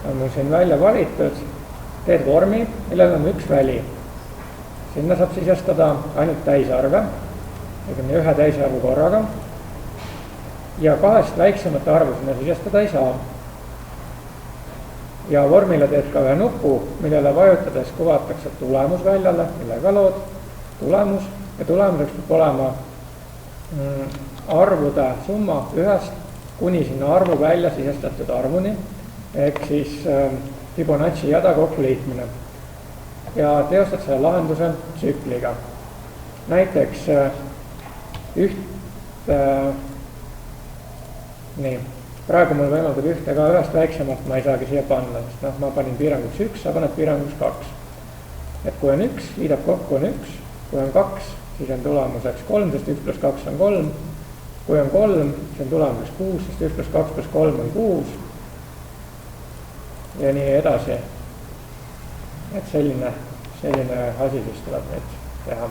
on mul siin välja valitud, teed vormi, millel on üks väli. Sinna saab sisestada ainult täisarve, ühe täisarvu korraga, ja kahest väiksemate arvu sinna sisestada ei saa. Ja vormile teed ka ühe nupu, millele vajutades kuvatakse tulemus väljale, millega lood tulemus, ja tulemuseks peab olema arvude summa ühest kuni sinna arvu välja sisestatud arvuni, ehk siis Fibonacci jada kokkuliitmine. Ja teostad selle lahenduse tsükliga. Näiteks praegu mul võimaldab ühte ka ühest väiksemalt, ma ei saagi siia panna, sest ma panin piiranguks 1, sa paned piiranguks 2. Et kui on 1, liidab kokku on 1, kui on 2, siis on tulemuseks 3, sest 1 plus 2 on 3. Kui on 3, siis on tulemuseks 6, sest 1 plus 2 plus 3 on 6. Ja nii edasi. Et selline asi siis tuleb nüüd teha.